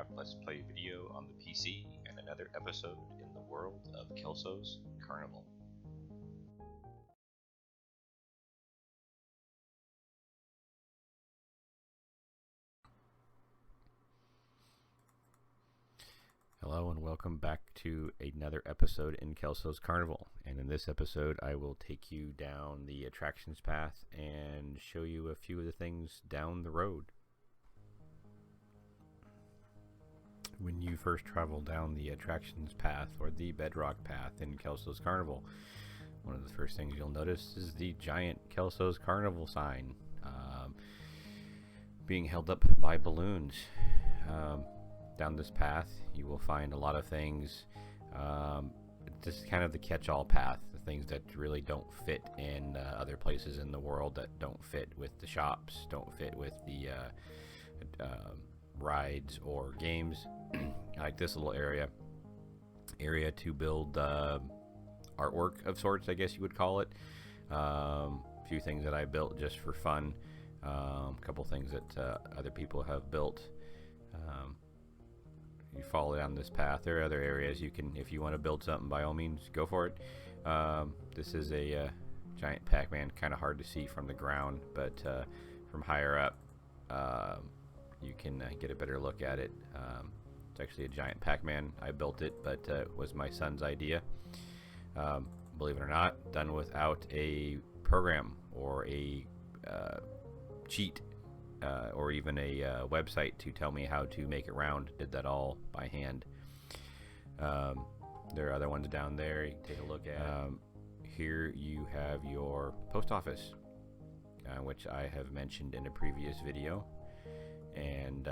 Minecraft Let's Play video on the PC and another episode in the world of Kelso's Carnival. Hello and welcome back to another episode in Kelso's Carnival, and in this episode I will take you down the attractions path and show you a few of the things down the road. When you first travel down the attractions path or the bedrock path in Kelso's Carnival, one of the first things you'll notice is the giant Kelso's Carnival sign being held up by balloons. Down this path you will find a lot of things, just kind of the catch-all path, the things that really don't fit in other places in the world, that don't fit with the shops, don't fit with the rides or games. Like this little area to build artwork of sorts, I guess you would call it. A few things that I built just for fun, a couple things that other people have built. You follow down this path. There are other areas you can, if you want to build something, by all means go for it. This is a giant Pac-Man, kind of hard to see from the ground, but from higher up you can get a better look at it. It's actually a giant Pac-Man. I built it, but it was my son's idea. Believe it or not, done without a program or a cheat or even a website to tell me how to make it round. Did that all by hand. There are other ones down there you can take a look at. Here you have your post office, which I have mentioned in a previous video, and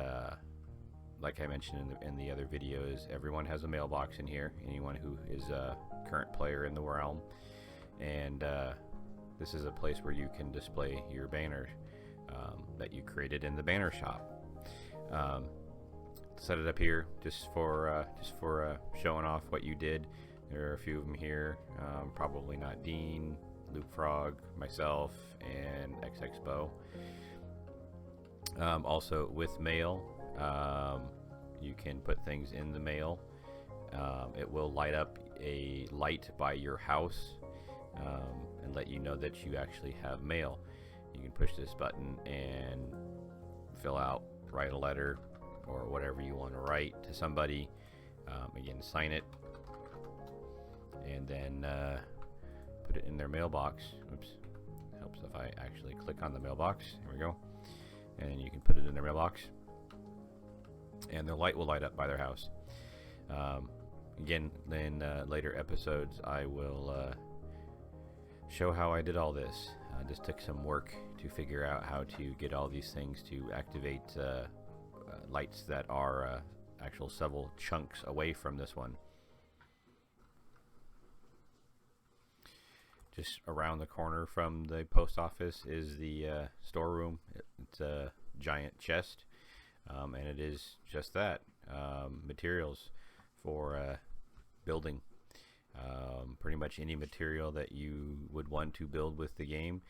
like I mentioned in the other videos, everyone has a mailbox in here, anyone who is a current player in the realm, and this is a place where you can display your banners that you created in the banner shop. Set it up here just for showing off what you did. There are a few of them here, probably not Dean, Luke Frog, myself, and XXBO. Also with mail, you can put things in the mail. It will light up a light by your house and let you know that you actually have mail. You can push this button and write a letter or whatever you want to write to somebody. Again, sign it and then put it in their mailbox. Oops, helps if I actually click on the mailbox. Here we go. And you can put it in their mailbox and the light will light up by their house. Again, in later episodes I will show how I did all this. Just took some work to figure out how to get all these things to activate lights that are actual several chunks away from this one. Just around the corner from the post office is the storeroom. It's a giant chest, and it is just that, materials for building. Pretty much any material that you would want to build with the game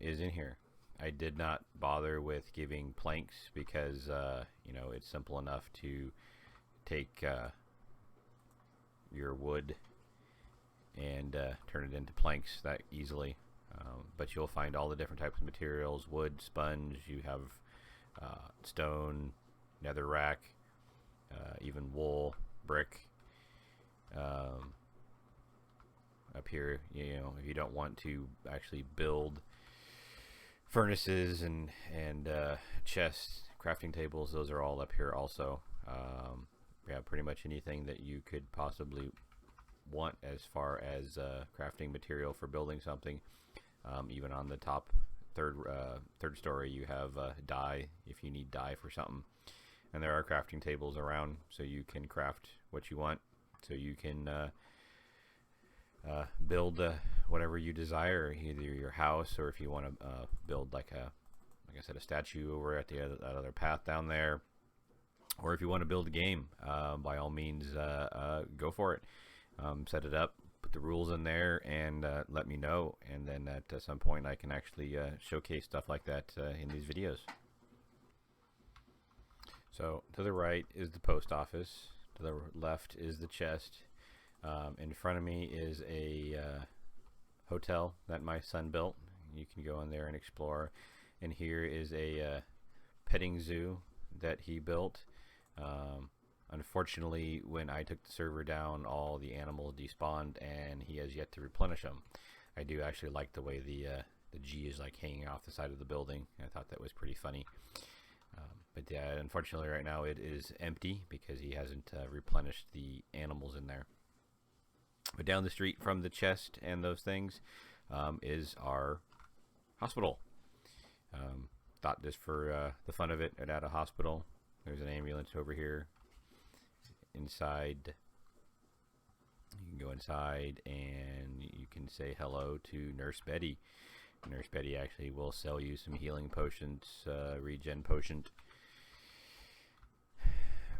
is in here. I did not bother with giving planks because you know, it's simple enough to take your wood and turn it into planks that easily. But you'll find all the different types of materials: wood, sponge, you have stone, netherrack, even wool, brick. Up here, you know, if you don't want to actually build furnaces and chests, crafting tables, those are all up here also. Yeah, pretty much anything that you could possibly want as far as crafting material for building something. Even on the top third story you have dye if you need dye for something, and there are crafting tables around so you can craft what you want. So you can build whatever you desire, either your house, or if you want to build like I said, a statue over at that other path down there, or if you want to build a game, by all means go for it. Set it up, put the rules in there, and let me know, and then at some point I can actually showcase stuff like that in these videos. So to the right is the post office. To the left is the chest. In front of me is a hotel that my son built. You can go in there and explore. And here is a petting zoo that he built. Unfortunately, when I took the server down, all the animals despawned, and he has yet to replenish them. I do actually like the way the G is like hanging off the side of the building. I thought that was pretty funny. But yeah, unfortunately right now it is empty because he hasn't replenished the animals in there. But down the street from the chest and those things is our hospital. Thought just for the fun of it, I'd add a hospital. There's an ambulance over here. Inside, you can go inside and you can say hello to Nurse Betty. Nurse Betty actually will sell you some healing potions, regen potion.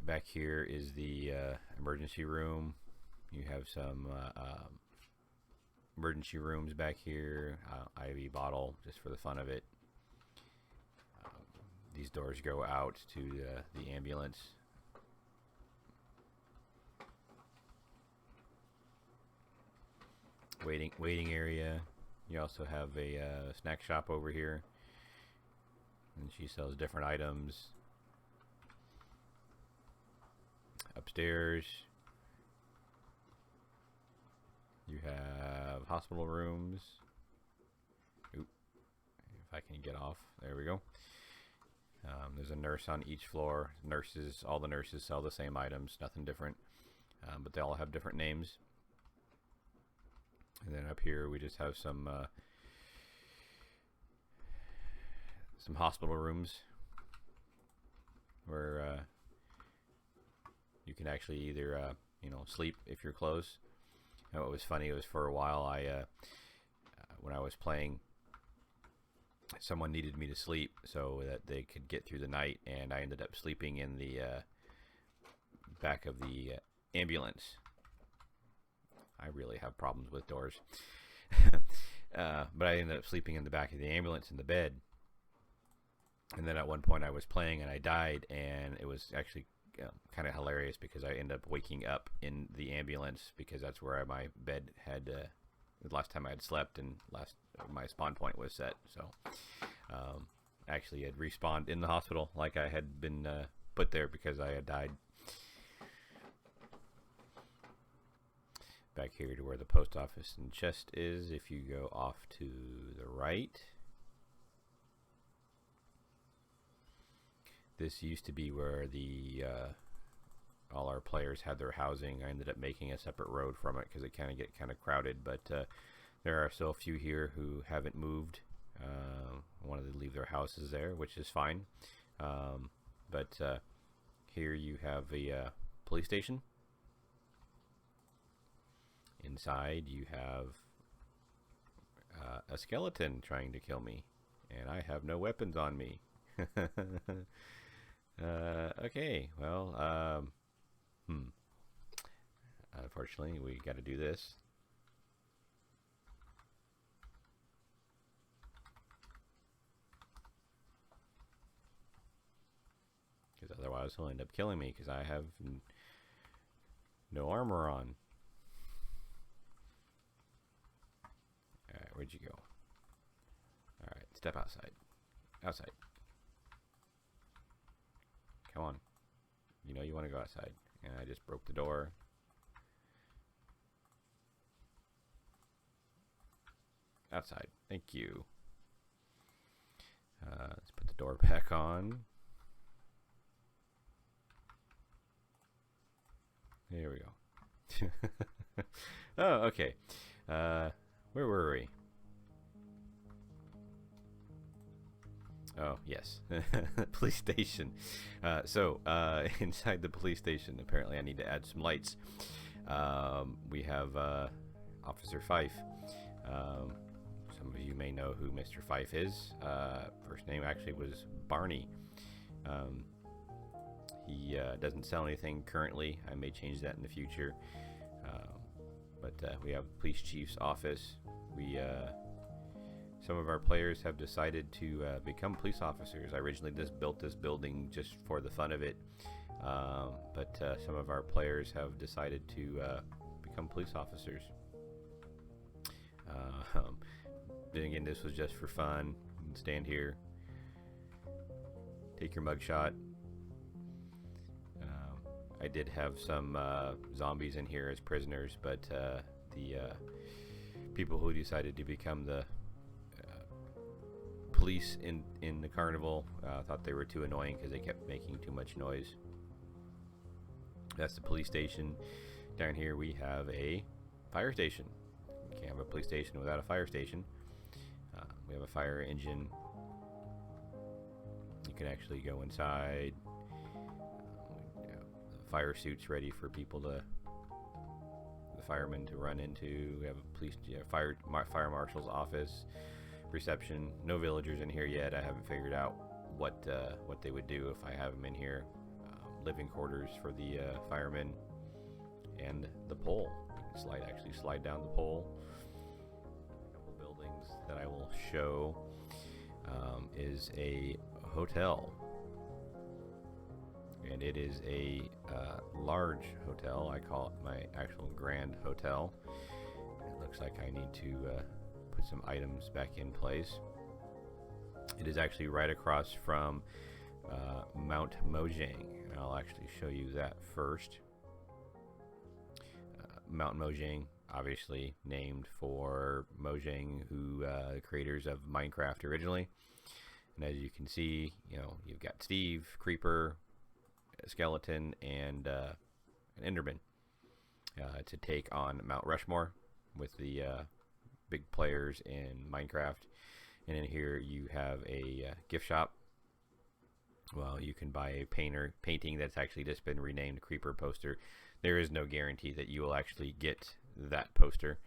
Back here is the emergency room. You have some emergency rooms back here. IV bottle, just for the fun of it. These doors go out to the ambulance. Waiting area. You also have a snack shop over here, and she sells different items. Upstairs, you have hospital rooms. Oop, if I can get off, there we go. There's a nurse on each floor. All the nurses sell the same items, nothing different, but they all have different names. And then up here we just have some hospital rooms where you can actually either sleep if you're close. And what was funny was for a while when I was playing, someone needed me to sleep so that they could get through the night, and I ended up sleeping in the back of the ambulance. I really have problems with doors. But I ended up sleeping in the back of the ambulance in the bed. And then at one point I was playing and I died, and it was actually kind of hilarious because I ended up waking up in the ambulance because that's where my bed had the last time I had slept, and my spawn point was set. So actually had respawned in the hospital like I had been put there because I had died. Back here to where the post office and chest is, if you go off to the right, this used to be where the all our players had their housing. I ended up making a separate road from it because it kind of crowded, but there are still a few here who haven't moved. Wanted to leave their houses there, which is fine. But here you have a police station. Inside you have a skeleton trying to kill me, and I have no weapons on me. Okay, well, unfortunately we got to do this. Because otherwise he'll end up killing me because I have no armor on. Alright, where'd you go? Alright, step outside. Outside. Come on. You know you want to go outside. And I just broke the door. Outside. Thank you. Let's put the door back on. There we go. Oh, okay. Where were we? Oh, yes. Police station. So, inside the police station, apparently I need to add some lights. We have Officer Fife. Some of you may know who Mr. Fife is. First name actually was Barney. He doesn't sell anything currently. I may change that in the future. But we have police chief's office. We Some of our players have decided to become police officers. I originally just built this building just for the fun of it, but some of our players have decided to become police officers. Then again, this was just for fun. You can stand here, take your mugshot. I did have some zombies in here as prisoners, but the people who decided to become the police in the carnival thought they were too annoying because they kept making too much noise. That's the police station. Down here we have a fire station. You can't have a police station without a fire station. We have a fire engine. You can actually go inside. Fire suits ready for people the firemen to run into. We have a police fire marshal's office, reception. No villagers in here yet. I haven't figured out what they would do if I have them in here. Living quarters for the firemen, and the pole. You can actually slide down the pole. A couple buildings that I will show is a hotel. And it is a large hotel. I call it my actual grand hotel. It looks like I need to put some items back in place. It is actually right across from Mount Mojang. And I'll actually show you that first. Mount Mojang, obviously named for Mojang, who the creators of Minecraft originally. And as you can see, you've got Steve, Creeper, Skeleton, and an Enderman to take on Mount Rushmore with the big players in Minecraft. And in here you have a gift shop. Well, you can buy a painting that's actually just been renamed Creeper poster. There is no guarantee that you will actually get that poster,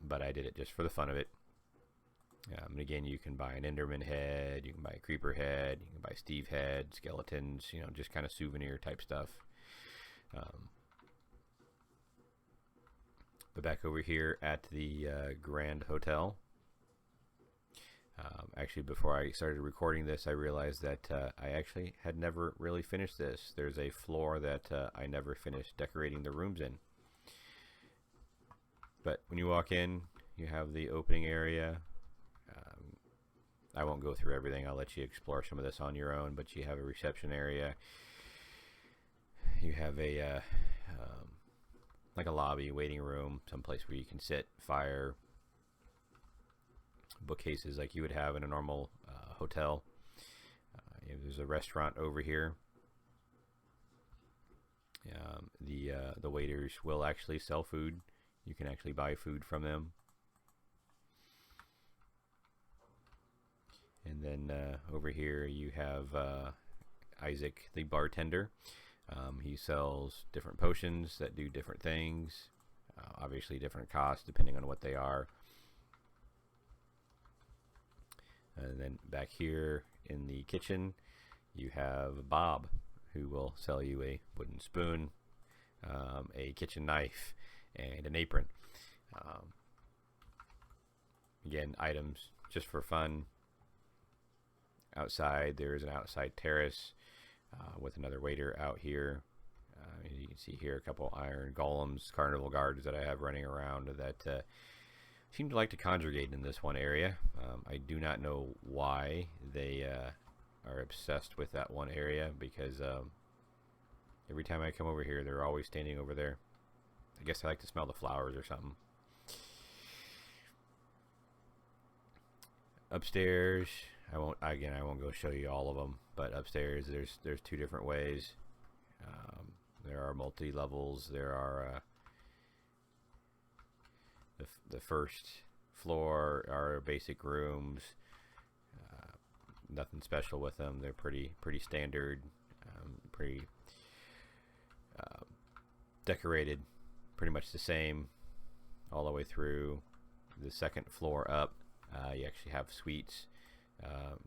but I did it just for the fun of it. And again, you can buy an Enderman head, you can buy a Creeper head, you can buy Steve head, skeletons, just kind of souvenir type stuff. But back over here at the Grand Hotel. Actually, before I started recording this, I realized that I actually had never really finished this. There's a floor that I never finished decorating the rooms in. But when you walk in, you have the opening area. I won't go through everything. I'll let you explore some of this on your own, but you have a reception area. You have a like a lobby, waiting room, someplace where you can sit, fire, bookcases like you would have in a normal hotel. There's a restaurant over here. The waiters will actually sell food. You can actually buy food from them. And then over here you have Isaac, the bartender. He sells different potions that do different things. Obviously different costs depending on what they are. And then back here in the kitchen you have Bob, who will sell you a wooden spoon, a kitchen knife, and an apron. Again, items just for fun. Outside there is an outside terrace with another waiter out here. As you can see here, a couple iron golems, carnival guards that I have running around that seem to like to congregate in this one area. I do not know why they are obsessed with that one area, because every time I come over here they're always standing over there. I guess I like to smell the flowers or something. Upstairs, I won't go show you all of them, but upstairs there's two different ways. There are multi-levels. There are the first floor are basic rooms. Nothing special with them. They're pretty standard, pretty decorated, pretty much the same all the way through. The second floor up, you actually have suites.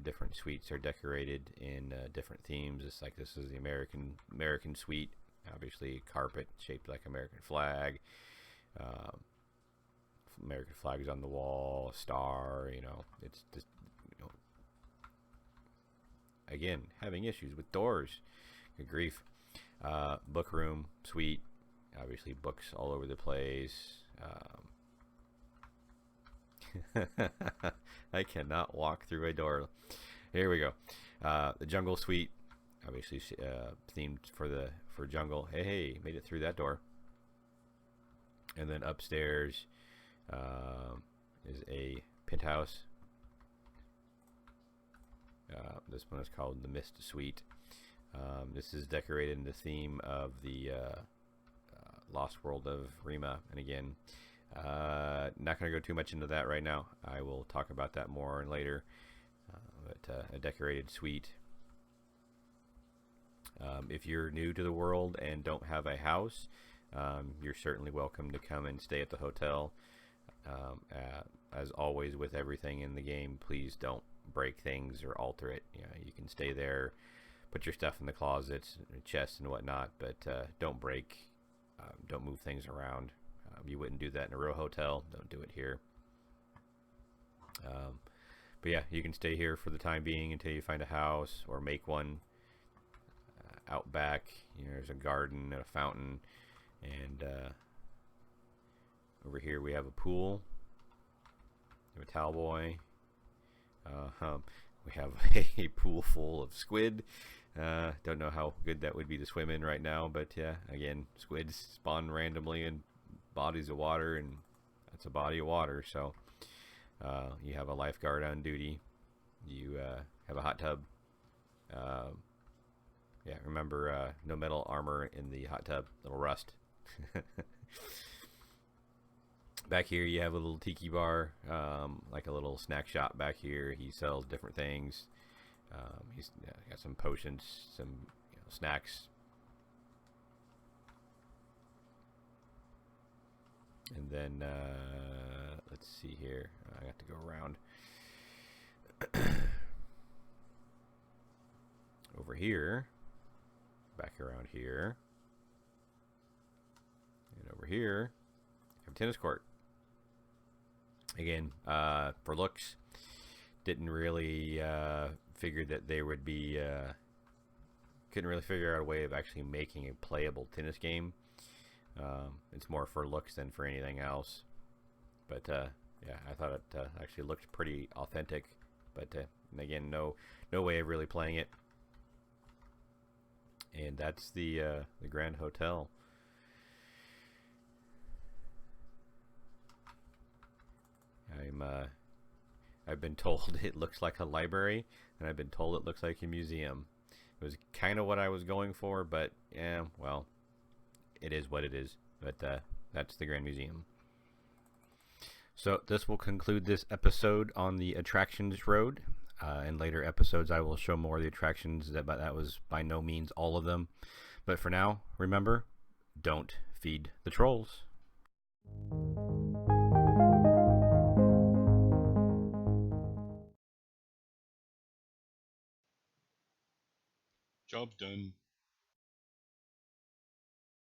Different suites are decorated in different themes. It's like this is the American suite. Obviously, carpet shaped like American flag. American flags on the wall, star. It's just again having issues with doors. Good grief. Book room, suite. Obviously, books all over the place. I cannot walk through a door. Here we go. The jungle suite, obviously themed for jungle. Hey, made it through that door. And then upstairs is a penthouse. This one is called the Mist Suite. This is decorated in the theme of the Lost World of Rima. And again, not going to go too much into that right now. I will talk about that more later. But a decorated suite. If you're new to the world and don't have a house, you're certainly welcome to come and stay at the hotel. As always with everything in the game, please don't break things or alter it. You can stay there, put your stuff in the closets, chests and whatnot, but don't break, don't move things around. You wouldn't do that in a real hotel. Don't do it here. But yeah, you can stay here for the time being until you find a house or make one. Out back, there's a garden and a fountain, and over here we have a pool. We have a towel boy. We have a pool full of squid. Don't know how good that would be to swim in right now, but yeah, again, squids spawn randomly in bodies of water, and that's a body of water. So you have a lifeguard on duty. You have a hot tub. Yeah, remember, no metal armor in the hot tub. It'll rust. Back here you have a little tiki bar, like a little snack shop back here. He sells different things. He's got some potions, some snacks. And then, let's see here. I got to go around. Over here. Back around here. And over here, have a tennis court. Again, for looks, didn't really figure that there would be, couldn't really figure out a way of actually making a playable tennis game. It's more for looks than for anything else. But yeah, I thought it actually looked pretty authentic. But again, no way of really playing it. And that's the Grand Hotel. I've been told it looks like a library, and I've been told it looks like a museum. It was kind of what I was going for, but yeah, well, it is what it is. But that's the Grand Museum. So this will conclude this episode on the Attractions Road. In later episodes, I will show more of the attractions, but that was by no means all of them. But for now, remember, don't feed the trolls. Job done.